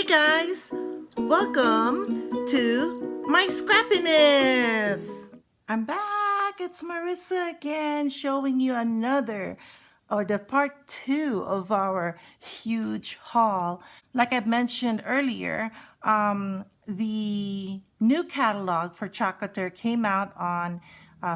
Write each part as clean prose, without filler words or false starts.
Hey guys, welcome to my scrappiness. I'm back. It's Marissa again, showing you another or the part two of our huge haul. Like I mentioned earlier, the new catalog for Chalk Couture came out on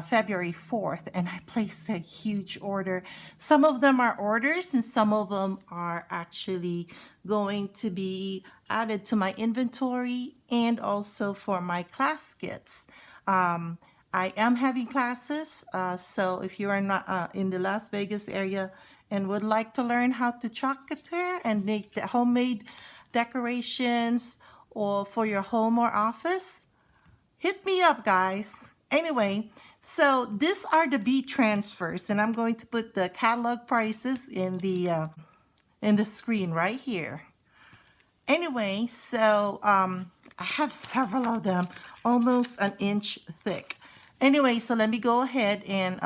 February 4th, and I placed a huge order. Some of them are orders, and some of them are actually going to be added to my inventory and also for my class kits. I am having classes, so if you are not in the Las Vegas area and would like to learn how to chalk couture and make the homemade decorations or for your home or office, hit me up, guys. Anyway, so these are the B transfers, and I'm going to put the catalog prices in the screen right here. Anyway, so I have several of them, almost an inch thick. Anyway, so let me go ahead and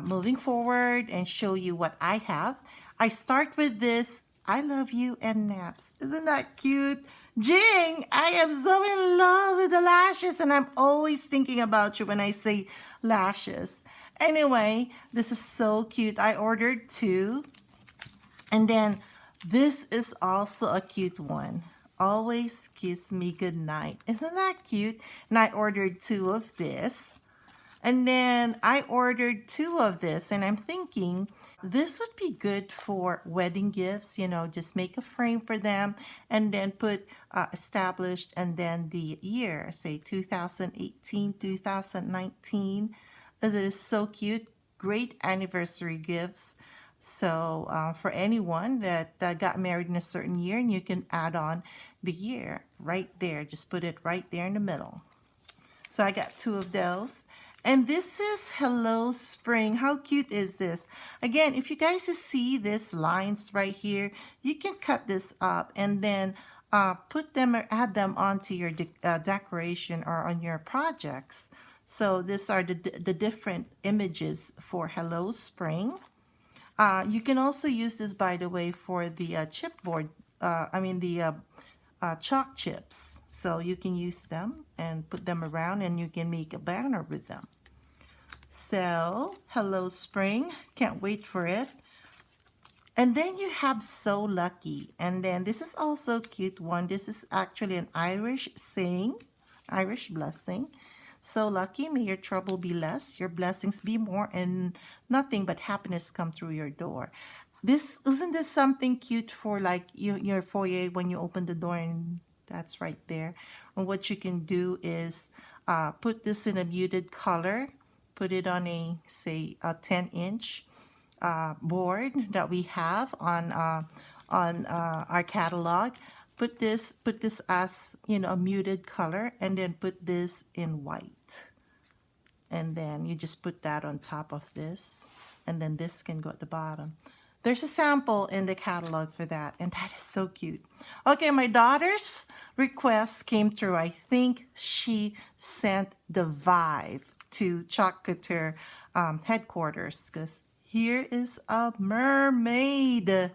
moving forward and show you what I have. I start with this I Love You and Naps. Isn't that cute? Jing, I am so in love with the lashes, and I'm always thinking about you when I say lashes. Anyway, this is so cute. I ordered two. And then this is also a cute one. Always Kiss Me Goodnight. Isn't that cute? And I ordered two of this. And then I ordered two of this, and I'm thinking this would be good for wedding gifts. You know, just make a frame for them and then put established and then the year, say 2018, 2019. It is so cute. Great anniversary gifts. So for anyone that got married in a certain year, and you can add on the year right there. Just put it right there in the middle. So I got two of those. And this is Hello Spring. How cute is this? Again, if you guys see these lines right here, you can cut this up and then put them or add them onto your decoration or on your projects. So these are the different images for Hello Spring. You can also use this, by the way, for the chipboard, chalk chips. So you can use them and put them around, and you can make a banner with them. So, Hello Spring, can't wait for it. And then you have So Lucky, and then this is also a cute one. This is actually an Irish saying, Irish blessing. So lucky, may your trouble be less, your blessings be more, and nothing but happiness come through your door. Isn't this something cute for like your foyer when you open the door, and that's right there. And what you can do is put this in a muted color, put it on a, say, a 10-inch board that we have on our catalog. Put this as, you know, a muted color, and then put this in white. And then you just put that on top of this, and then this can go at the bottom. There's a sample in the catalog for that, and that is so cute. Okay, my daughter's request came through. I think she sent the Vibe to Chalk Couture headquarters, because here is a mermaid.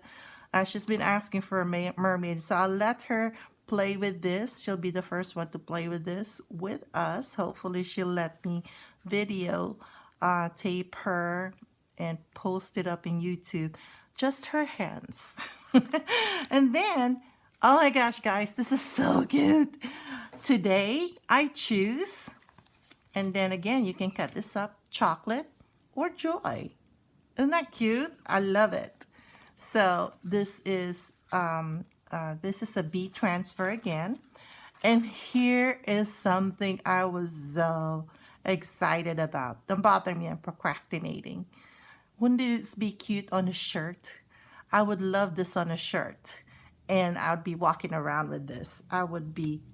She's been asking for a mermaid, so I'll let her play with this. She'll be the first one to play with this with us. Hopefully she'll let me video tape her and post it up in YouTube. Just her hands. And then, oh my gosh, guys, this is so cute. Today I choose, and then again, you can cut this up, chocolate or joy. Isn't that cute? I love it. So this is a B transfer again. And here is something I was so excited about. Don't bother me, I'm procrastinating. Wouldn't this be cute on a shirt? I would love this on a shirt. And I would be walking around with this.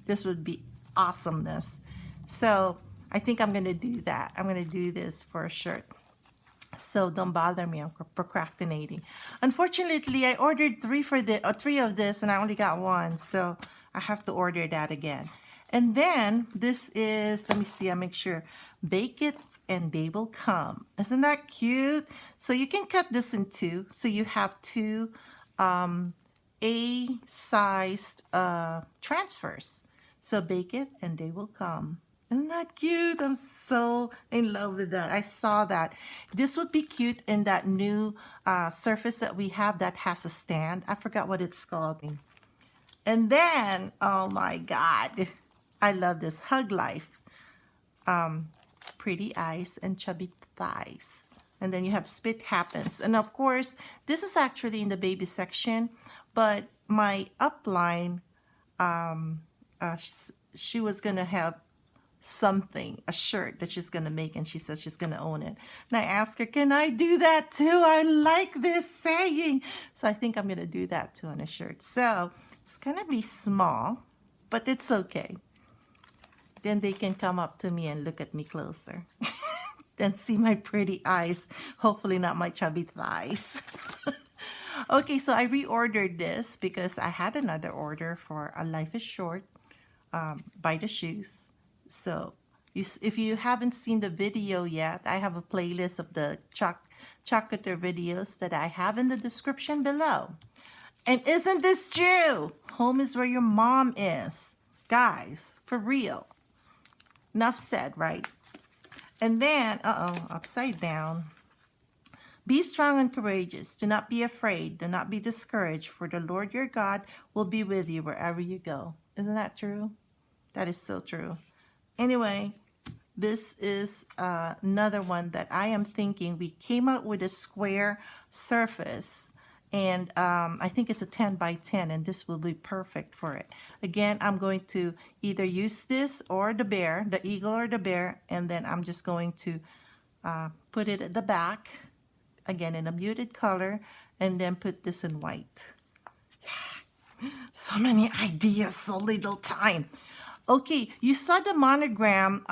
This would be awesomeness. So I think I'm gonna do that. I'm gonna do this for a shirt. So don't bother me, I'm procrastinating. Unfortunately, I ordered three of this, and I only got one, so I have to order that again. And then this is, let me see, I make sure, Bake It and They Will Come. Isn't that cute? So you can cut this in two, so you have two A-sized transfers. So bake it and they will come. Isn't that cute? I'm so in love with that. I saw that. This would be cute in that new surface that we have that has a stand. I forgot what it's called. And then, oh my God, I love this Hug Life. Pretty eyes and chubby thighs. And then you have Spit Happens. And of course, this is actually in the baby section, but my upline, she was going to have something, a shirt that she's going to make, and she says she's going to own it. And I asked her, can I do that too? I like this saying. So I think I'm going to do that too on a shirt. So it's going to be small, but it's okay. Then they can come up to me and look at me closer. Then see my pretty eyes. Hopefully not my chubby thighs. Okay, so I reordered this because I had another order for a Life is Short by the shoes. So if you haven't seen the video yet, I have a playlist of the Chalk Couture videos that I have in the description below. And isn't this true? Home is where your mom is. Guys, for real. Enough said, right? And then, upside down. Be strong and courageous. Do not be afraid. Do not be discouraged, for the Lord your God will be with you wherever you go. Isn't that true? That is so true. Anyway, this is another one that I am thinking. We came out with a square surface, and I think it's a 10 by 10, and this will be perfect for it. Again, I'm going to either use this or the bear, the eagle or the bear, and then I'm just going to put it at the back, again in a muted color, and then put this in white. Yeah. So many ideas, so little time. Okay, you saw the monogram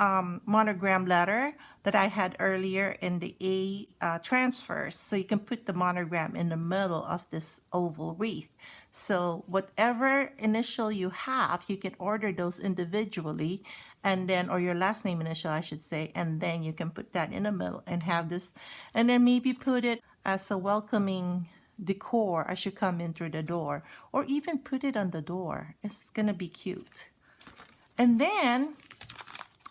letter that I had earlier in the A transfers. So you can put the monogram in the middle of this oval wreath. So whatever initial you have, you can order those individually, and then, or your last name initial, I should say, and then you can put that in the middle and have this, and then maybe put it as a welcoming decor as you come in through the door, or even put it on the door. It's gonna be cute. And then,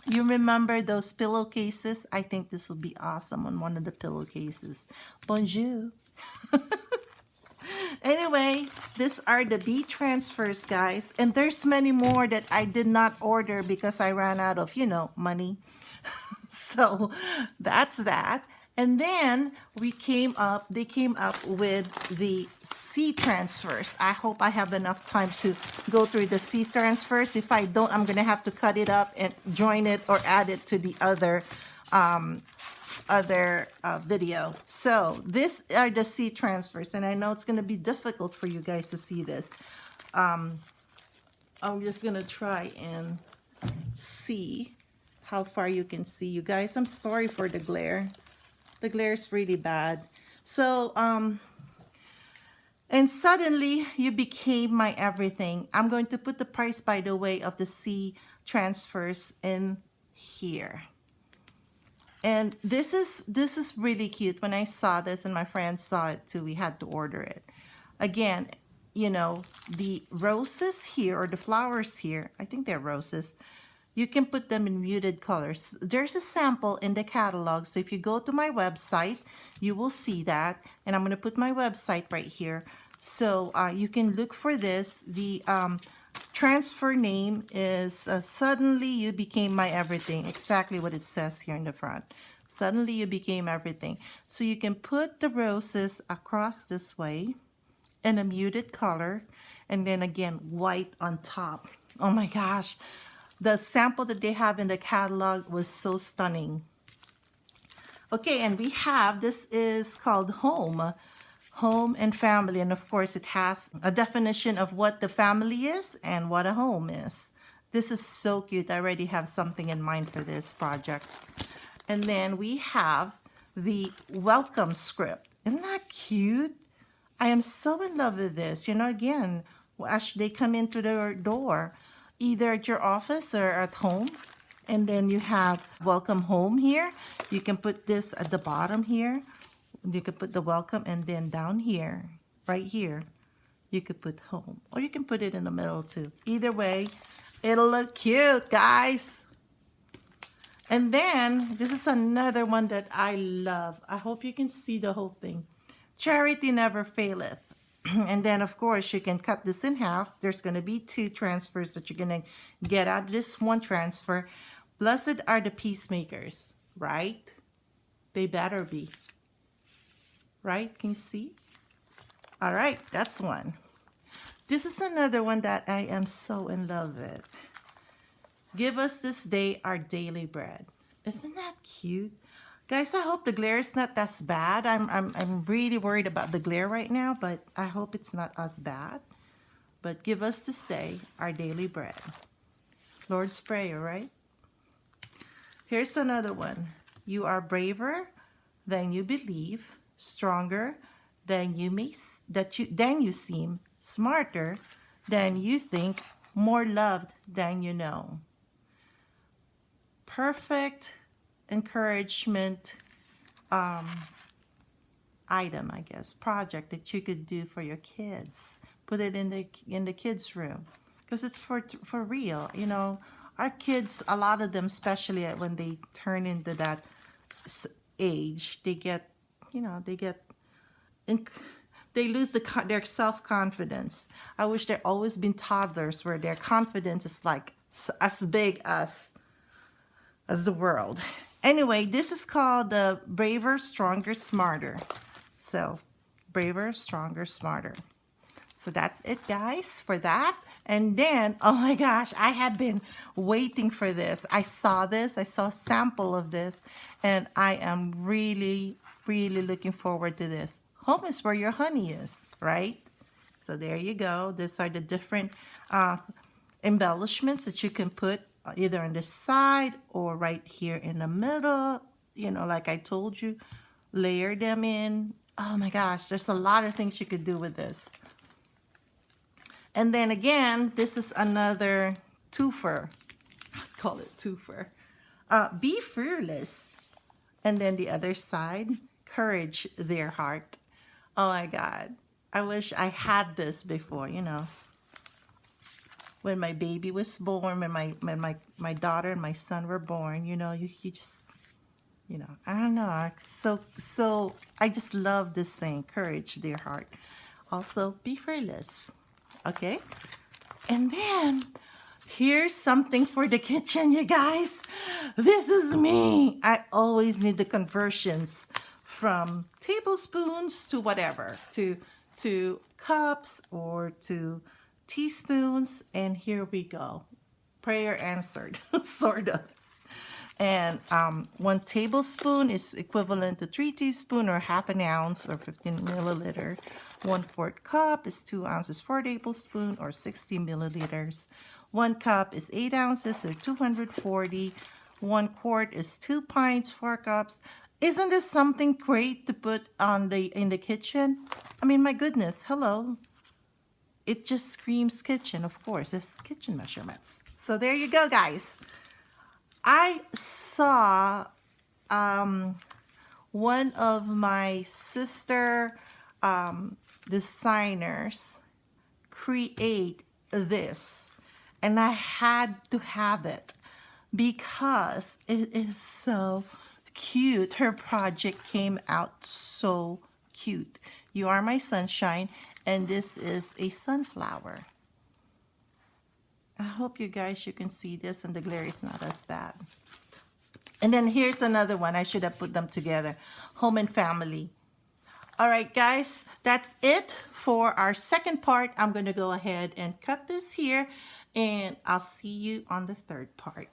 you remember those pillowcases? I think this would be awesome on one of the pillowcases. Bonjour. Anyway, these are the B transfers, guys. And there's many more that I did not order because I ran out of, money. So, that's that. And then they came up with the C transfers. I hope I have enough time to go through the C transfers. If I don't, I'm going to have to cut it up and join it or add it to the other video. So these are the C transfers, and I know it's going to be difficult for you guys to see this. I'm just going to try and see how far you can see. You guys, I'm sorry for the glare. The glare is really bad. So, and suddenly you became my everything. I'm going to put the price, by the way, of the C transfers in here. And this is really cute. When I saw this and my friends saw it too, we had to order it. Again, the roses here, or the flowers here, I think they're roses. You can put them in muted colors. There's a sample in the catalog, so if you go to my website, you will see that. And I'm going to put my website right here. So you can look for this. The transfer name is Suddenly You Became My Everything. Exactly what it says here in the front. Suddenly You Became Everything. So you can put the roses across this way in a muted color. And then again, white on top. Oh my gosh. The sample that they have in the catalog was so stunning. Okay, and we have, this is called Home and Family. And of course, it has a definition of what the family is and what a home is. This is so cute. I already have something in mind for this project. And then we have the welcome script. Isn't that cute? I am so in love with this. Again, as they come into their door, either at your office or at home. And then you have welcome home here. You can put this at the bottom here. You can put the welcome, and then down here, right here, you could put home, or you can put it in the middle too. Either way, it'll look cute, guys. And then this is another one that I love. I hope you can see the whole thing. Charity never faileth. And then of course you can cut this in half. There's going to be 2 transfers that you're going to get out of this one transfer. Blessed are the peacemakers, right? They better be. Right? Can you see? All right, that's one. This is another one that I am so in love with. Give us this day our daily bread. Isn't that cute? Guys, I hope the glare is not as bad. I'm really worried about the glare right now, but I hope it's not as bad. But give us this day our daily bread. Lord's Prayer, right? Here's another one. You are braver than you believe, stronger than you seem, smarter than you think, more loved than you know. Perfect encouragement item, I guess, project that you could do for your kids. Put it in the kids' room, because it's for real. You know, our kids, a lot of them, especially when they turn into that age, they get, you know, they lose their self-confidence. I wish there always been toddlers where their confidence is like as big as the world. Anyway, this is called the Braver, Stronger, Smarter. So, braver, stronger, smarter. So that's it, guys, for that. And then, oh my gosh, I have been waiting for this. I saw a sample of this, and I am really, really looking forward to this. Home is where your honey is, right? So there you go. These are the different embellishments that you can put either on the side or right here in the middle. You know, like I told you, layer them in. Oh my gosh, there's a lot of things you could do with this. And then again, this is another twofer. I call it twofer. Be fearless. And then the other side, courage their heart. Oh my God. I wish I had this before, you know. When my baby was born, when my daughter and my son were born, you know, you just, you know, I don't know. So I just love this saying, courage their heart. Also, be fearless. Okay? And then, here's something for the kitchen, you guys. This is me. I always need the conversions from tablespoons to whatever, to cups or to teaspoons. And here we go. Prayer answered, sort of. And 1 tablespoon is equivalent to 3 teaspoons or half an ounce or 15 milliliter. 1/4 cup is 2 ounces, 4 tablespoons or 60 milliliters. 1 cup is 8 ounces or 240. 1 quart is 2 pints, 4 cups. Isn't this something great to put in the kitchen? I mean, my goodness, hello. It just screams kitchen, of course. It's kitchen measurements. So there you go, guys. I saw one of my sister designers create this, and I had to have it because it is so cute. Her project came out so cute. You are my sunshine, and this is a sunflower. I hope you can see this and the glare is not as bad. And then here's another one. I should have put them together. Home and family. All right, guys, that's it for our second part. I'm going to go ahead and cut this here, and I'll see you on the third part.